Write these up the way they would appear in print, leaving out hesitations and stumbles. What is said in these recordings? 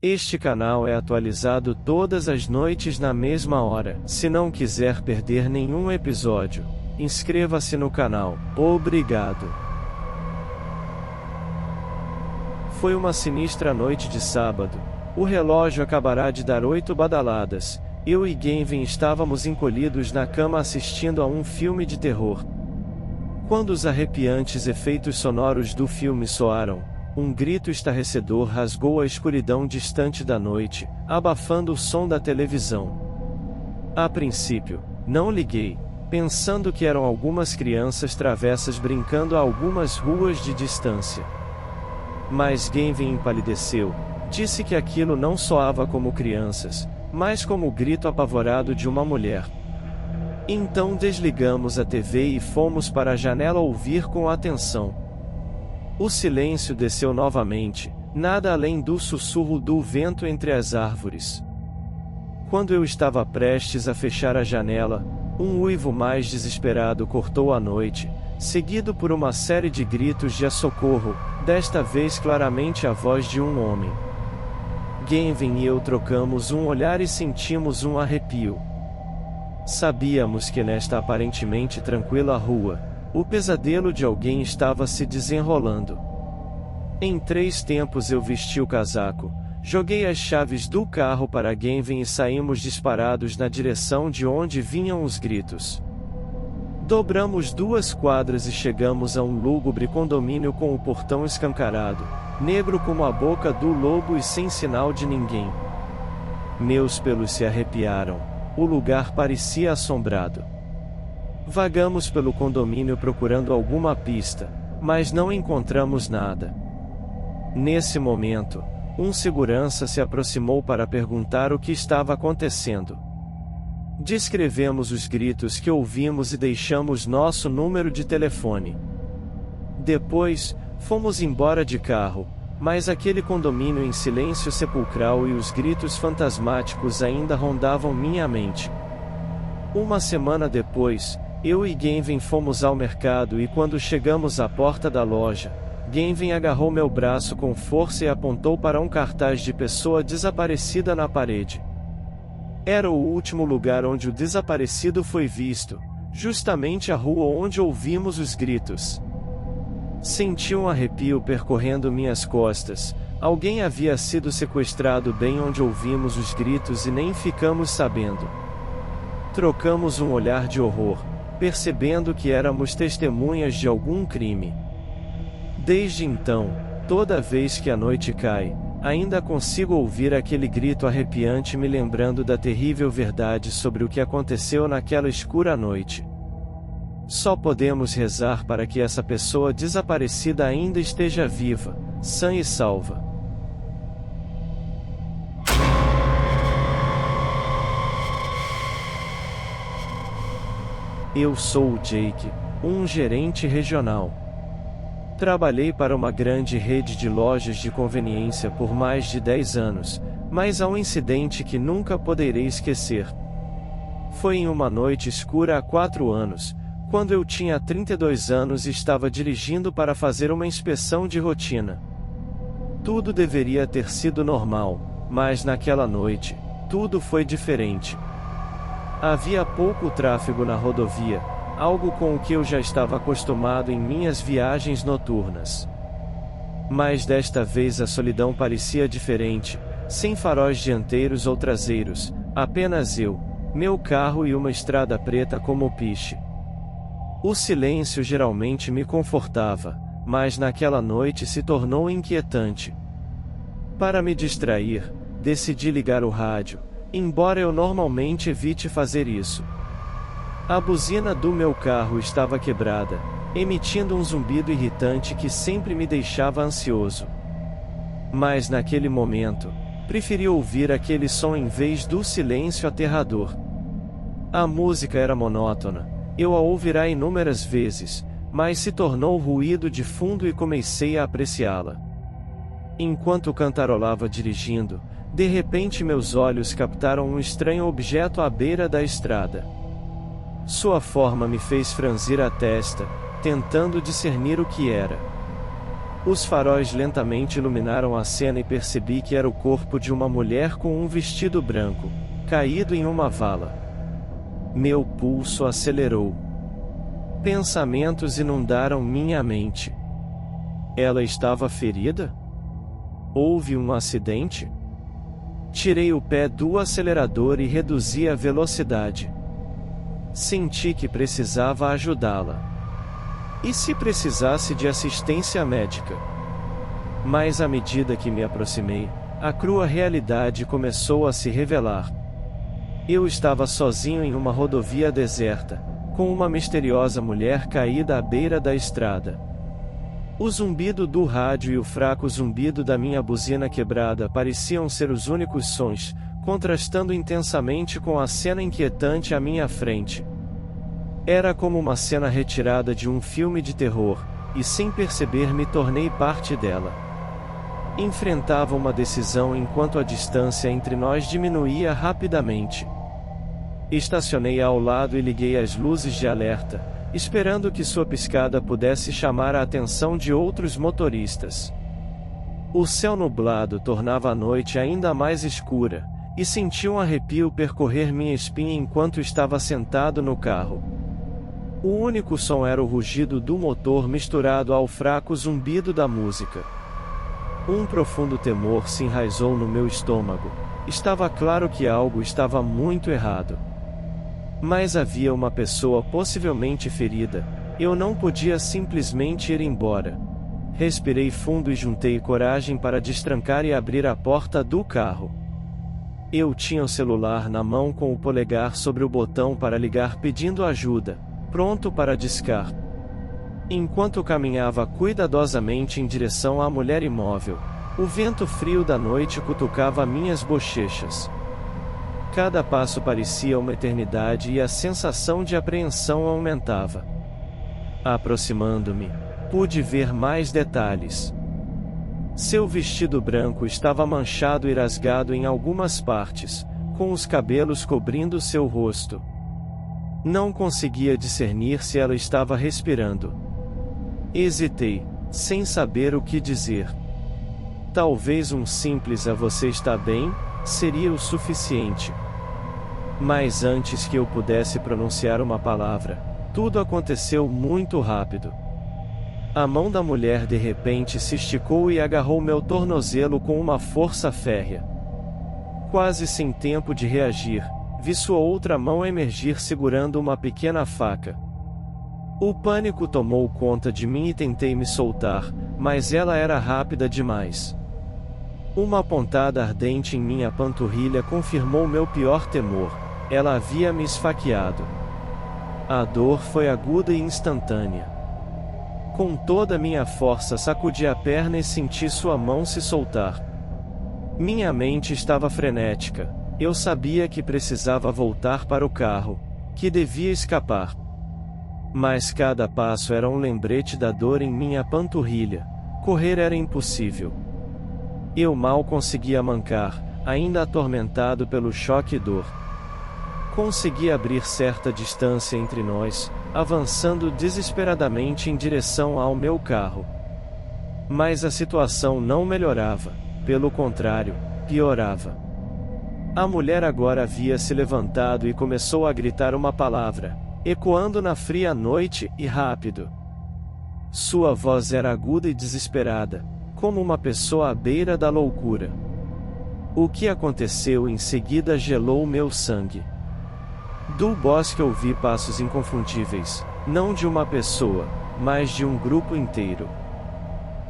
Este canal é atualizado todas as noites na mesma hora. Se não quiser perder nenhum episódio, inscreva-se no canal. Obrigado. Foi uma sinistra noite de sábado. O relógio acabará de dar 8 badaladas. Eu e Gavin estávamos encolhidos na cama assistindo a um filme de terror. Quando os arrepiantes efeitos sonoros do filme soaram, um grito estarrecedor rasgou a escuridão distante da noite, abafando o som da televisão. A princípio, não liguei, pensando que eram algumas crianças travessas brincando a algumas ruas de distância. Mas Gavin empalideceu, disse que aquilo não soava como crianças, mas como o grito apavorado de uma mulher. Então desligamos a TV e fomos para a janela ouvir com atenção. O silêncio desceu novamente, nada além do sussurro do vento entre as árvores. Quando eu estava prestes a fechar a janela, um uivo mais desesperado cortou a noite, seguido por uma série de gritos de socorro, desta vez claramente a voz de um homem. Gavin e eu trocamos um olhar e sentimos um arrepio. Sabíamos que nesta aparentemente tranquila rua, o pesadelo de alguém estava se desenrolando. Em 3 tempos eu vesti o casaco, joguei as chaves do carro para Gavin e saímos disparados na direção de onde vinham os gritos. Dobramos 2 quadras e chegamos a um lúgubre condomínio com o portão escancarado, negro como a boca do lobo e sem sinal de ninguém. Meus pelos se arrepiaram, o lugar parecia assombrado. Vagamos pelo condomínio procurando alguma pista, mas não encontramos nada. Nesse momento, um segurança se aproximou para perguntar o que estava acontecendo. Descrevemos os gritos que ouvimos e deixamos nosso número de telefone. Depois, fomos embora de carro, mas aquele condomínio em silêncio sepulcral e os gritos fantasmáticos ainda rondavam minha mente. Uma semana depois, eu e Gavin fomos ao mercado e quando chegamos à porta da loja, Gavin agarrou meu braço com força e apontou para um cartaz de pessoa desaparecida na parede. Era o último lugar onde o desaparecido foi visto, justamente a rua onde ouvimos os gritos. Senti um arrepio percorrendo minhas costas. Alguém havia sido sequestrado bem onde ouvimos os gritos e nem ficamos sabendo. Trocamos um olhar de horror, percebendo que éramos testemunhas de algum crime. Desde então, toda vez que a noite cai, ainda consigo ouvir aquele grito arrepiante me lembrando da terrível verdade sobre o que aconteceu naquela escura noite. Só podemos rezar para que essa pessoa desaparecida ainda esteja viva, sã e salva. Eu sou o Jake, um gerente regional. Trabalhei para uma grande rede de lojas de conveniência por mais de 10 anos, mas há um incidente que nunca poderei esquecer. Foi em uma noite escura há 4 anos, quando eu tinha 32 anos e estava dirigindo para fazer uma inspeção de rotina. Tudo deveria ter sido normal, mas naquela noite, tudo foi diferente. Havia pouco tráfego na rodovia, algo com o que eu já estava acostumado em minhas viagens noturnas. Mas desta vez a solidão parecia diferente, sem faróis dianteiros ou traseiros, apenas eu, meu carro e uma estrada preta como piche. O silêncio geralmente me confortava, mas naquela noite se tornou inquietante. Para me distrair, decidi ligar o rádio, embora eu normalmente evite fazer isso. A buzina do meu carro estava quebrada, emitindo um zumbido irritante que sempre me deixava ansioso. Mas naquele momento, preferi ouvir aquele som em vez do silêncio aterrador. A música era monótona. Eu a ouvirá inúmeras vezes, mas se tornou ruído de fundo e comecei a apreciá-la. Enquanto cantarolava dirigindo, de repente meus olhos captaram um estranho objeto à beira da estrada. Sua forma me fez franzir a testa, tentando discernir o que era. Os faróis lentamente iluminaram a cena e percebi que era o corpo de uma mulher com um vestido branco, caído em uma vala. Meu pulso acelerou. Pensamentos inundaram minha mente. Ela estava ferida? Houve um acidente? Tirei o pé do acelerador e reduzi a velocidade. Senti que precisava ajudá-la. E se precisasse de assistência médica? Mas à medida que me aproximei, a crua realidade começou a se revelar. Eu estava sozinho em uma rodovia deserta, com uma misteriosa mulher caída à beira da estrada. O zumbido do rádio e o fraco zumbido da minha buzina quebrada pareciam ser os únicos sons, contrastando intensamente com a cena inquietante à minha frente. Era como uma cena retirada de um filme de terror, e sem perceber me tornei parte dela. Enfrentava uma decisão enquanto a distância entre nós diminuía rapidamente. Estacionei ao lado e liguei as luzes de alerta, esperando que sua piscada pudesse chamar a atenção de outros motoristas. O céu nublado tornava a noite ainda mais escura, e senti um arrepio percorrer minha espinha enquanto estava sentado no carro. O único som era o rugido do motor misturado ao fraco zumbido da música. Um profundo temor se enraizou no meu estômago. Estava claro que algo estava muito errado. Mas havia uma pessoa possivelmente ferida. Eu não podia simplesmente ir embora. Respirei fundo e juntei coragem para destrancar e abrir a porta do carro. Eu tinha o celular na mão com o polegar sobre o botão para ligar pedindo ajuda, pronto para discar. Enquanto caminhava cuidadosamente em direção à mulher imóvel, o vento frio da noite cutucava minhas bochechas. Cada passo parecia uma eternidade e a sensação de apreensão aumentava. Aproximando-me, pude ver mais detalhes. Seu vestido branco estava manchado e rasgado em algumas partes, com os cabelos cobrindo seu rosto. Não conseguia discernir se ela estava respirando. Hesitei, sem saber o que dizer. Talvez um simples "você está bem" seria o suficiente. Mas antes que eu pudesse pronunciar uma palavra, tudo aconteceu muito rápido. A mão da mulher de repente se esticou e agarrou meu tornozelo com uma força férrea. Quase sem tempo de reagir, vi sua outra mão emergir segurando uma pequena faca. O pânico tomou conta de mim e tentei me soltar, mas ela era rápida demais. Uma pontada ardente em minha panturrilha confirmou meu pior temor. Ela havia me esfaqueado. A dor foi aguda e instantânea. Com toda minha força sacudi a perna e senti sua mão se soltar. Minha mente estava frenética. Eu sabia que precisava voltar para o carro, que devia escapar. Mas cada passo era um lembrete da dor em minha panturrilha. Correr era impossível. Eu mal conseguia mancar, ainda atormentado pelo choque e dor. Consegui abrir certa distância entre nós, avançando desesperadamente em direção ao meu carro. Mas a situação não melhorava, pelo contrário, piorava. A mulher agora havia se levantado e começou a gritar uma palavra, ecoando na fria noite e rápido. Sua voz era aguda e desesperada, como uma pessoa à beira da loucura. O que aconteceu em seguida gelou meu sangue. Do bosque ouvi passos inconfundíveis, não de uma pessoa, mas de um grupo inteiro.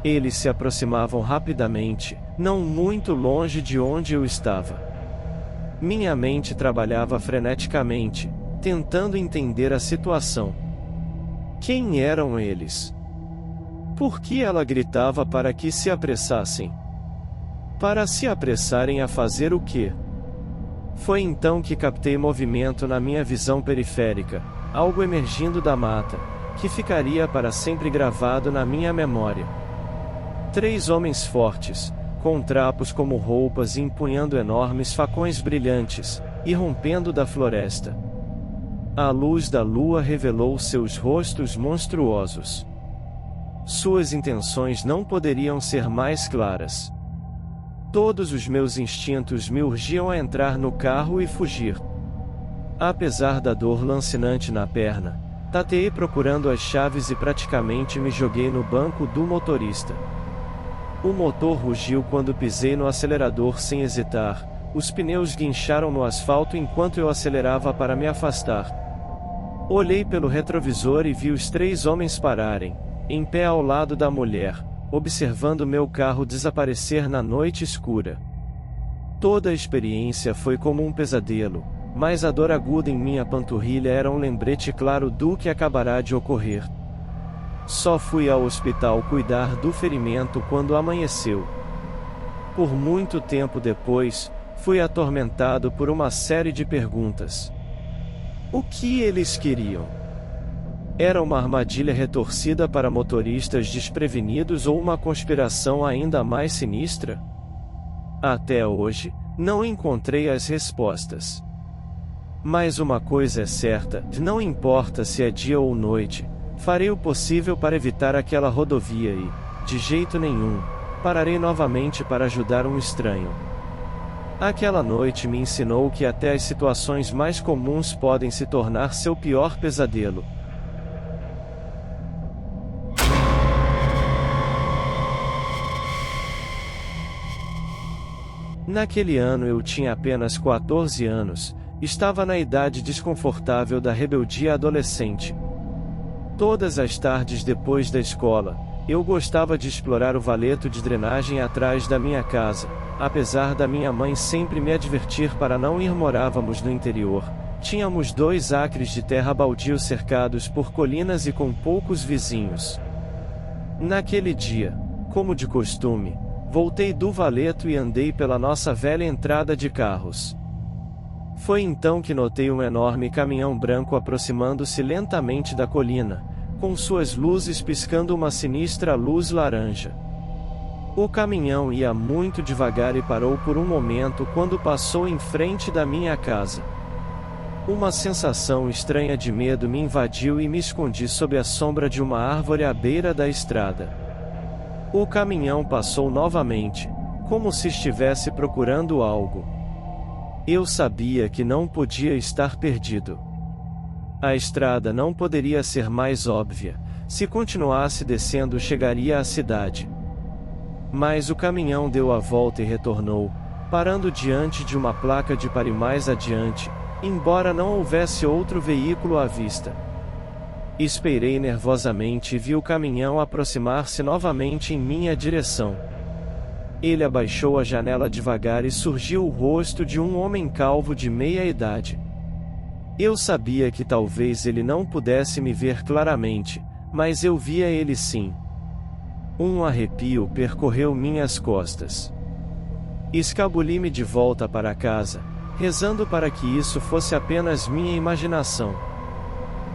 Eles se aproximavam rapidamente, não muito longe de onde eu estava. Minha mente trabalhava freneticamente, tentando entender a situação. Quem eram eles? Por que ela gritava para que se apressassem? Para se apressarem a fazer o quê? Foi então que captei movimento na minha visão periférica, algo emergindo da mata, que ficaria para sempre gravado na minha memória. 3 homens fortes, com trapos como roupas e empunhando enormes facões brilhantes, irrompendo da floresta. A luz da lua revelou seus rostos monstruosos. Suas intenções não poderiam ser mais claras. Todos os meus instintos me urgiam a entrar no carro e fugir. Apesar da dor lancinante na perna, tateei procurando as chaves e praticamente me joguei no banco do motorista. O motor rugiu quando pisei no acelerador sem hesitar, os pneus guincharam no asfalto enquanto eu acelerava para me afastar. Olhei pelo retrovisor e vi os 3 homens pararem, em pé ao lado da mulher, observando meu carro desaparecer na noite escura. Toda a experiência foi como um pesadelo, mas a dor aguda em minha panturrilha era um lembrete claro do que acabará de ocorrer. Só fui ao hospital cuidar do ferimento quando amanheceu. Por muito tempo depois, fui atormentado por uma série de perguntas. O que eles queriam? Era uma armadilha retorcida para motoristas desprevenidos ou uma conspiração ainda mais sinistra? Até hoje, não encontrei as respostas. Mas uma coisa é certa, não importa se é dia ou noite, farei o possível para evitar aquela rodovia e, de jeito nenhum, pararei novamente para ajudar um estranho. Aquela noite me ensinou que até as situações mais comuns podem se tornar seu pior pesadelo. Naquele ano eu tinha apenas 14 anos, estava na idade desconfortável da rebeldia adolescente. Todas as tardes depois da escola, eu gostava de explorar o valeto de drenagem atrás da minha casa, apesar da minha mãe sempre me advertir para não ir. Morávamos no interior, tínhamos 2 acres de terra baldio cercados por colinas e com poucos vizinhos. Naquele dia, como de costume, voltei do valeto e andei pela nossa velha entrada de carros. Foi então que notei um enorme caminhão branco aproximando-se lentamente da colina, com suas luzes piscando uma sinistra luz laranja. O caminhão ia muito devagar e parou por um momento quando passou em frente da minha casa. Uma sensação estranha de medo me invadiu e me escondi sob a sombra de uma árvore à beira da estrada. O caminhão passou novamente, como se estivesse procurando algo. Eu sabia que não podia estar perdido. A estrada não poderia ser mais óbvia. Se continuasse descendo, chegaria à cidade. Mas o caminhão deu a volta e retornou, parando diante de uma placa de pare mais adiante, embora não houvesse outro veículo à vista. Esperei nervosamente e vi o caminhão aproximar-se novamente em minha direção. Ele abaixou a janela devagar e surgiu o rosto de um homem calvo de meia idade. Eu sabia que talvez ele não pudesse me ver claramente, mas eu via ele sim. Um arrepio percorreu minhas costas. Escabuli-me de volta para casa, rezando para que isso fosse apenas minha imaginação.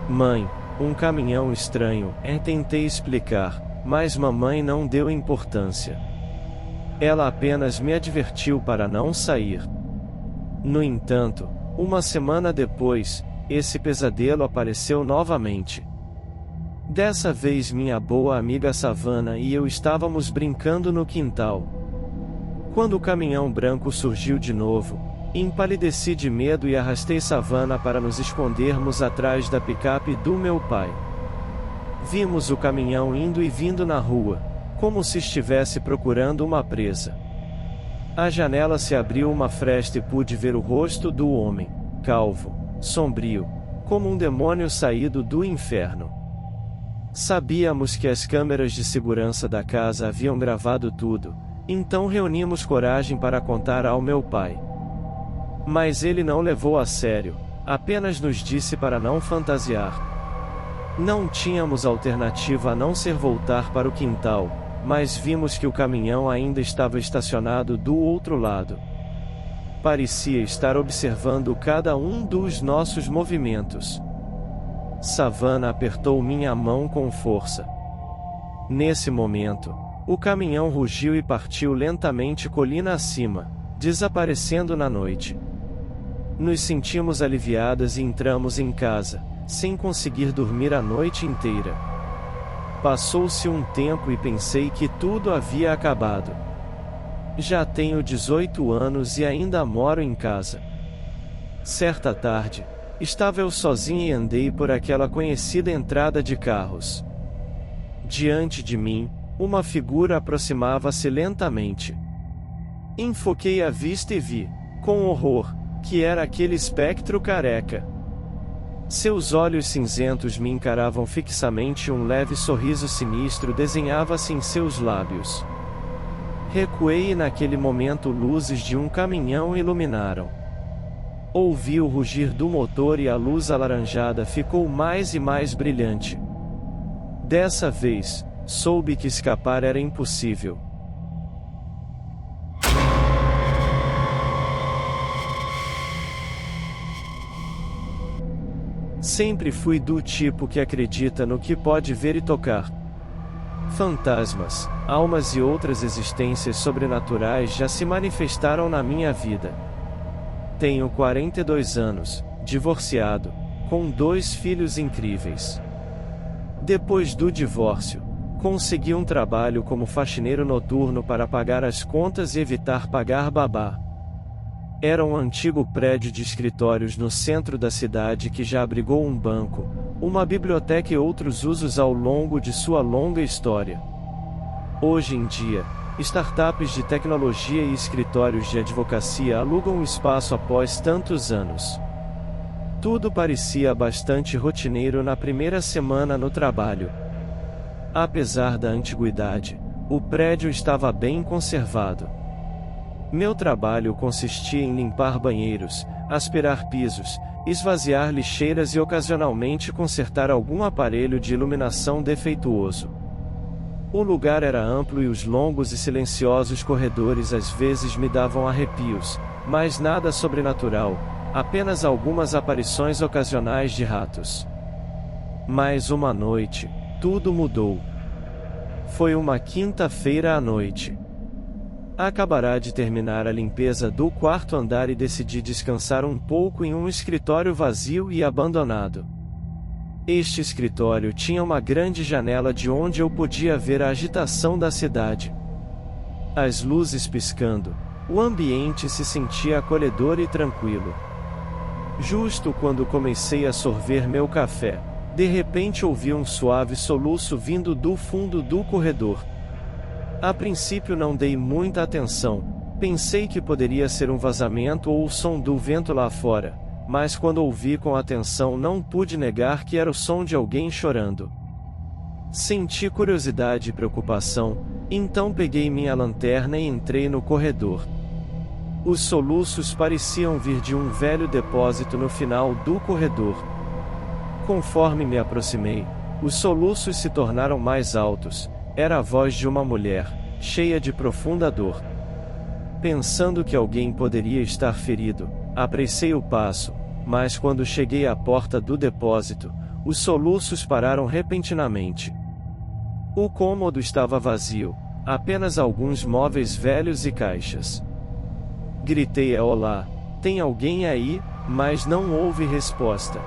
Mãe, um caminhão estranho, tentei explicar, mas mamãe não deu importância. Ela apenas me advertiu para não sair. No entanto, uma semana depois, esse pesadelo apareceu novamente. Dessa vez minha boa amiga Savannah e eu estávamos brincando no quintal. Quando o caminhão branco surgiu de novo, empalideci de medo e arrastei Savannah para nos escondermos atrás da picape do meu pai. Vimos o caminhão indo e vindo na rua, como se estivesse procurando uma presa. A janela se abriu uma fresta e pude ver o rosto do homem, calvo, sombrio, como um demônio saído do inferno. Sabíamos que as câmeras de segurança da casa haviam gravado tudo, então reunimos coragem para contar ao meu pai. Mas ele não levou a sério, apenas nos disse para não fantasiar. Não tínhamos alternativa a não ser voltar para o quintal, mas vimos que o caminhão ainda estava estacionado do outro lado. Parecia estar observando cada um dos nossos movimentos. Savannah apertou minha mão com força. Nesse momento, o caminhão rugiu e partiu lentamente colina acima, desaparecendo na noite. Nos sentimos aliviadas e entramos em casa, sem conseguir dormir a noite inteira. Passou-se um tempo e pensei que tudo havia acabado. Já tenho 18 anos e ainda moro em casa. Certa tarde, estava eu sozinho e andei por aquela conhecida entrada de carros. Diante de mim, uma figura aproximava-se lentamente. Enfoquei a vista e vi, com horror, que era aquele espectro careca. Seus olhos cinzentos me encaravam fixamente e um leve sorriso sinistro desenhava-se em seus lábios. Recuei e naquele momento luzes de um caminhão iluminaram. Ouvi o rugir do motor e a luz alaranjada ficou mais e mais brilhante. Dessa vez, soube que escapar era impossível. Sempre fui do tipo que acredita no que pode ver e tocar. Fantasmas, almas e outras existências sobrenaturais já se manifestaram na minha vida. Tenho 42 anos, divorciado, com 2 filhos incríveis. Depois do divórcio, consegui um trabalho como faxineiro noturno para pagar as contas e evitar pagar babá. Era um antigo prédio de escritórios no centro da cidade que já abrigou um banco, uma biblioteca e outros usos ao longo de sua longa história. Hoje em dia, startups de tecnologia e escritórios de advocacia alugam o espaço após tantos anos. Tudo parecia bastante rotineiro na primeira semana no trabalho. Apesar da antiguidade, o prédio estava bem conservado. Meu trabalho consistia em limpar banheiros, aspirar pisos, esvaziar lixeiras e ocasionalmente consertar algum aparelho de iluminação defeituoso. O lugar era amplo e os longos e silenciosos corredores às vezes me davam arrepios, mas nada sobrenatural, apenas algumas aparições ocasionais de ratos. Mas uma noite, tudo mudou. Foi uma quinta-feira à noite. Acabará de terminar a limpeza do quarto andar e decidi descansar um pouco em um escritório vazio e abandonado. Este escritório tinha uma grande janela de onde eu podia ver a agitação da cidade. As luzes piscando, o ambiente se sentia acolhedor e tranquilo. Justo quando comecei a sorver meu café, de repente ouvi um suave soluço vindo do fundo do corredor. A princípio não dei muita atenção, pensei que poderia ser um vazamento ou o som do vento lá fora, mas quando ouvi com atenção não pude negar que era o som de alguém chorando. Senti curiosidade e preocupação, então peguei minha lanterna e entrei no corredor. Os soluços pareciam vir de um velho depósito no final do corredor. Conforme me aproximei, os soluços se tornaram mais altos. Era a voz de uma mulher, cheia de profunda dor. Pensando que alguém poderia estar ferido, apressei o passo, mas quando cheguei à porta do depósito, os soluços pararam repentinamente. O cômodo estava vazio, apenas alguns móveis velhos e caixas. Gritei olá, tem alguém aí? Mas não houve resposta.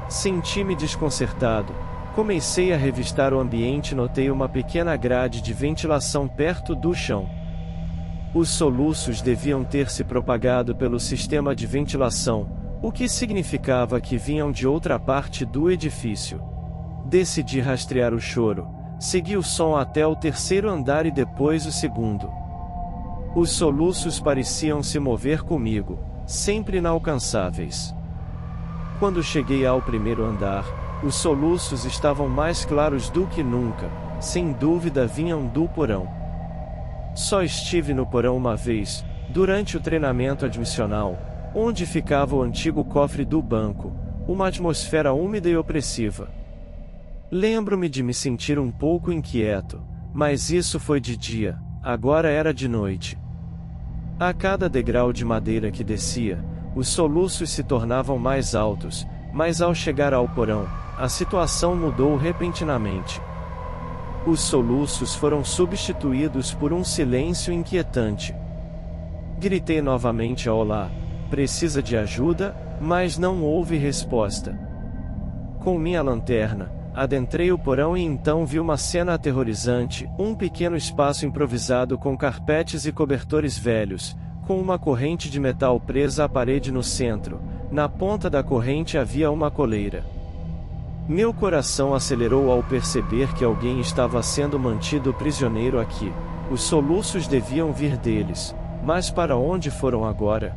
Senti-me desconcertado. Comecei a revistar o ambiente e notei uma pequena grade de ventilação perto do chão. Os soluços deviam ter se propagado pelo sistema de ventilação, o que significava que vinham de outra parte do edifício. Decidi rastrear o choro, segui o som até o 3º andar e depois o 2º. Os soluços pareciam se mover comigo, sempre inalcançáveis. Quando cheguei ao 1º andar, os soluços estavam mais claros do que nunca, sem dúvida vinham do porão. Só estive no porão uma vez, durante o treinamento admissional, onde ficava o antigo cofre do banco, uma atmosfera úmida e opressiva. Lembro-me de me sentir um pouco inquieto, mas isso foi de dia, agora era de noite. A cada degrau de madeira que descia, os soluços se tornavam mais altos, mas ao chegar ao porão, a situação mudou repentinamente. Os soluços foram substituídos por um silêncio inquietante. Gritei novamente olá, precisa de ajuda, mas não houve resposta. Com minha lanterna, Adentrei o porão e então vi uma cena aterrorizante, um pequeno espaço improvisado com carpetes e cobertores velhos, com uma corrente de metal presa à parede no centro. Na ponta da corrente havia uma coleira. Meu coração acelerou ao perceber que alguém estava sendo mantido prisioneiro aqui. Os soluços deviam vir deles, mas para onde foram agora?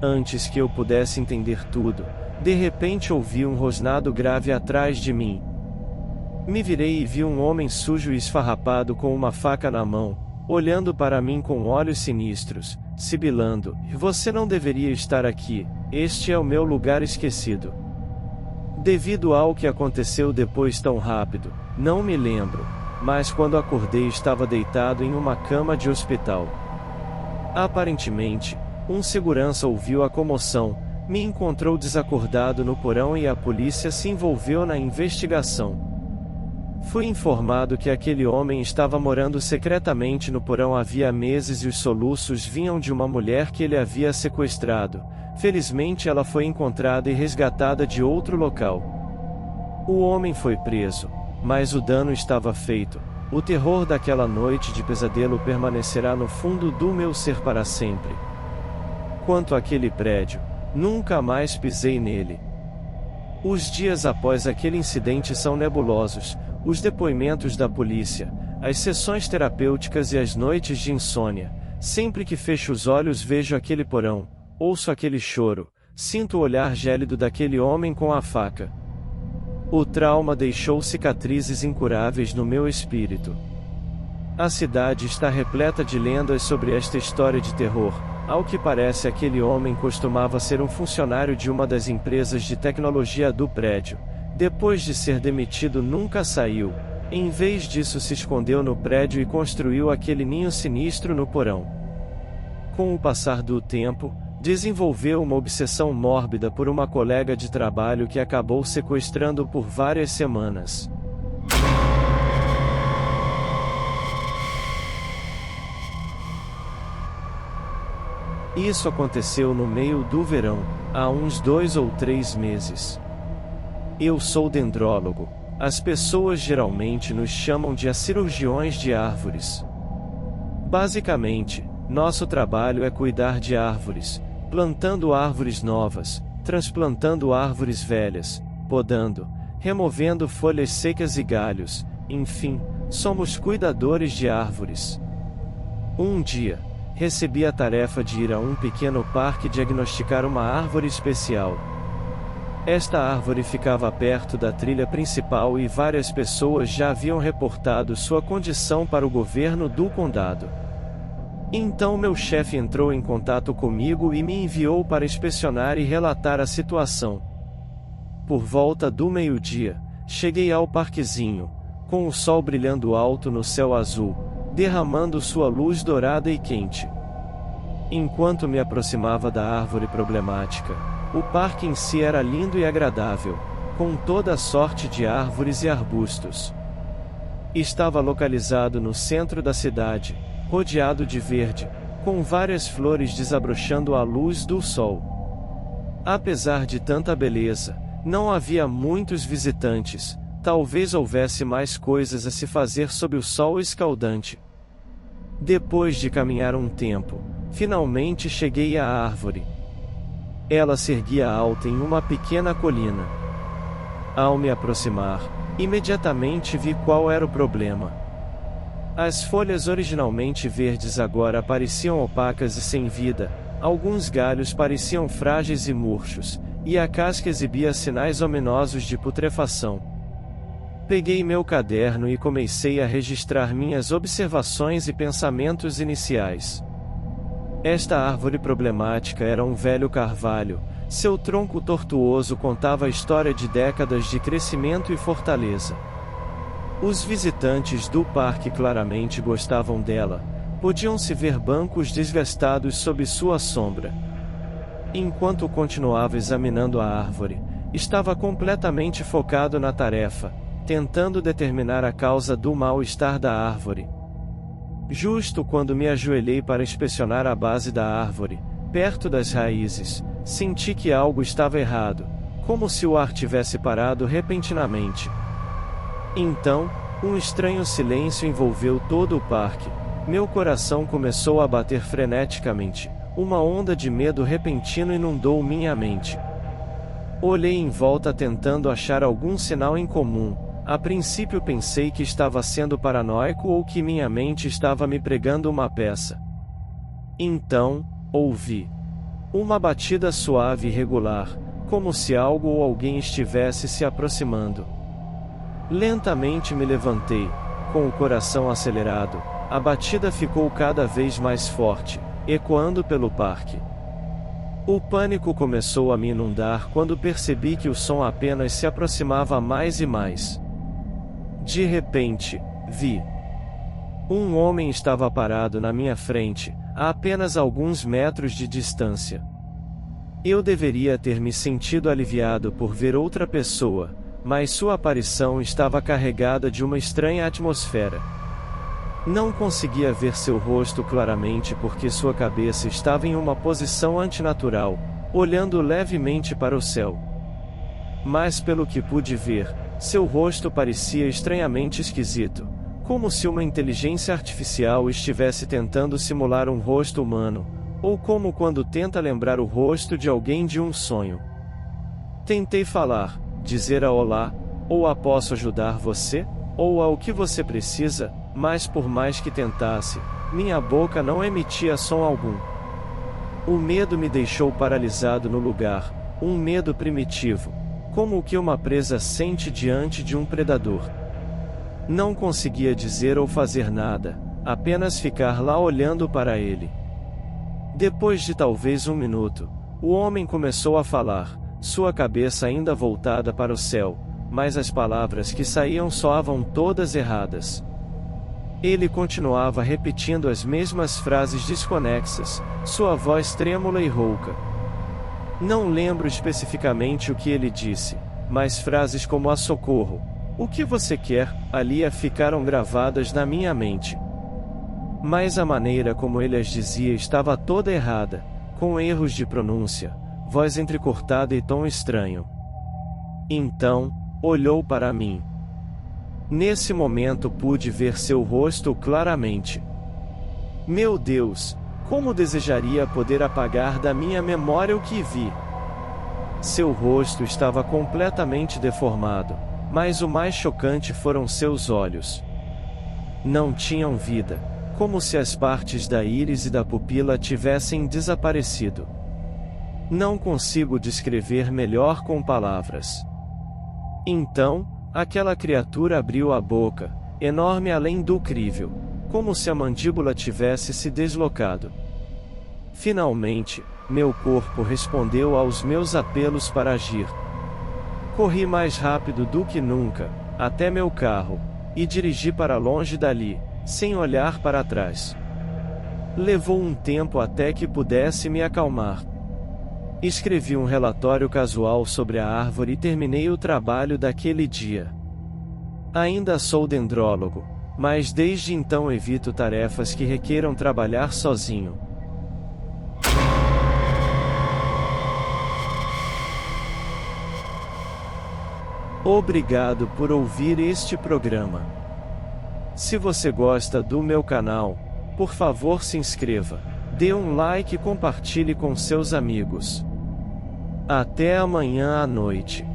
Antes que eu pudesse entender tudo, de repente ouvi um rosnado grave atrás de mim. Me virei e vi um homem sujo e esfarrapado com uma faca na mão, olhando para mim com olhos sinistros, sibilando: "Você não deveria estar aqui, este é o meu lugar esquecido." Devido ao que aconteceu depois tão rápido, não me lembro, mas quando acordei estava deitado em uma cama de hospital. Aparentemente, um segurança ouviu a comoção, me encontrou desacordado no porão e a polícia se envolveu na investigação. Fui informado que aquele homem estava morando secretamente no porão havia meses e os soluços vinham de uma mulher que ele havia sequestrado. Felizmente ela foi encontrada e resgatada de outro local. O homem foi preso, mas o dano estava feito. O terror daquela noite de pesadelo permanecerá no fundo do meu ser para sempre. Quanto àquele prédio, nunca mais pisei nele. Os dias após aquele incidente são nebulosos, os depoimentos da polícia, as sessões terapêuticas e as noites de insônia. Sempre que fecho os olhos vejo aquele porão, ouço aquele choro, sinto o olhar gélido daquele homem com a faca. O trauma deixou cicatrizes incuráveis no meu espírito. A cidade está repleta de lendas sobre esta história de terror. Ao que parece, aquele homem costumava ser um funcionário de uma das empresas de tecnologia do prédio. Depois de ser demitido, nunca saiu. Em vez disso, se escondeu no prédio e construiu aquele ninho sinistro no porão. Com o passar do tempo, desenvolveu uma obsessão mórbida por uma colega de trabalho que acabou sequestrando por várias semanas. Isso aconteceu no meio do verão, há uns 2 ou 3 meses. Eu sou dendrólogo. As pessoas geralmente nos chamam de cirurgiões de árvores. Basicamente, nosso trabalho é cuidar de árvores, plantando árvores novas, transplantando árvores velhas, podando, removendo folhas secas e galhos, enfim, somos cuidadores de árvores. Um dia, recebi a tarefa de ir a um pequeno parque diagnosticar uma árvore especial. Esta árvore ficava perto da trilha principal e várias pessoas já haviam reportado sua condição para o governo do condado. Então meu chefe entrou em contato comigo e me enviou para inspecionar e relatar a situação. Por volta do meio-dia, cheguei ao parquezinho, com o sol brilhando alto no céu azul, derramando sua luz dourada e quente. Enquanto me aproximava da árvore problemática, o parque em si era lindo e agradável, com toda a sorte de árvores e arbustos. Estava localizado no centro da cidade, rodeado de verde, com várias flores desabrochando à luz do sol. Apesar de tanta beleza, não havia muitos visitantes, talvez houvesse mais coisas a se fazer sob o sol escaldante. Depois de caminhar um tempo, finalmente cheguei à árvore. Ela se erguia alta em uma pequena colina. Ao me aproximar, imediatamente vi qual era o problema. As folhas originalmente verdes agora pareciam opacas e sem vida, alguns galhos pareciam frágeis e murchos, e a casca exibia sinais ominosos de putrefação. Peguei meu caderno e comecei a registrar minhas observações e pensamentos iniciais. Esta árvore problemática era um velho carvalho, seu tronco tortuoso contava a história de décadas de crescimento e fortaleza. Os visitantes do parque claramente gostavam dela, podiam-se ver bancos desgastados sob sua sombra. Enquanto continuava examinando a árvore, estava completamente focado na tarefa, tentando determinar a causa do mal-estar da árvore. Justo quando me ajoelhei para inspecionar a base da árvore, perto das raízes, senti que algo estava errado, como se o ar tivesse parado repentinamente. Então, um estranho silêncio envolveu todo o parque. Meu coração começou a bater freneticamente. Uma onda de medo repentino inundou minha mente. Olhei em volta tentando achar algum sinal em comum. A princípio pensei que estava sendo paranoico ou que minha mente estava me pregando uma peça. Então, ouvi uma batida suave e regular, como se algo ou alguém estivesse se aproximando. Lentamente me levantei, com o coração acelerado. A batida ficou cada vez mais forte, ecoando pelo parque. O pânico começou a me inundar quando percebi que o som apenas se aproximava mais e mais. De repente, vi. Um homem estava parado na minha frente, a apenas alguns metros de distância. Eu deveria ter me sentido aliviado por ver outra pessoa, mas sua aparição estava carregada de uma estranha atmosfera. Não conseguia ver seu rosto claramente porque sua cabeça estava em uma posição antinatural, olhando levemente para o céu. Mas pelo que pude ver, seu rosto parecia estranhamente esquisito, como se uma inteligência artificial estivesse tentando simular um rosto humano, ou como quando tenta lembrar o rosto de alguém de um sonho. Tentei falar, dizer a olá, ou a posso ajudar você, ou a o que você precisa, mas por mais que tentasse, minha boca não emitia som algum. O medo me deixou paralisado no lugar, um medo primitivo, como o que uma presa sente diante de um predador. Não conseguia dizer ou fazer nada, apenas ficar lá olhando para ele. Depois de talvez um minuto, o homem começou a falar, sua cabeça ainda voltada para o céu, mas as palavras que saíam soavam todas erradas. Ele continuava repetindo as mesmas frases desconexas, sua voz trêmula e rouca. Não lembro especificamente o que ele disse, mas frases como "a socorro", "o que você quer", ali ficaram gravadas na minha mente. Mas a maneira como ele as dizia estava toda errada, com erros de pronúncia, voz entrecortada e tom estranho. Então, olhou para mim. Nesse momento pude ver seu rosto claramente. Meu Deus, como desejaria poder apagar da minha memória o que vi. Seu rosto estava completamente deformado, mas o mais chocante foram seus olhos. Não tinham vida, como se as partes da íris e da pupila tivessem desaparecido. Não consigo descrever melhor com palavras. Então, aquela criatura abriu a boca, enorme além do crível, como se a mandíbula tivesse se deslocado. Finalmente, meu corpo respondeu aos meus apelos para agir. Corri mais rápido do que nunca, até meu carro, e dirigi para longe dali, sem olhar para trás. Levou um tempo até que pudesse me acalmar. Escrevi um relatório casual sobre a árvore e terminei o trabalho daquele dia. Ainda sou dendrólogo, mas desde então evito tarefas que requeram trabalhar sozinho. Obrigado por ouvir este programa. Se você gosta do meu canal, por favor se inscreva, dê um like e compartilhe com seus amigos. Até amanhã à noite.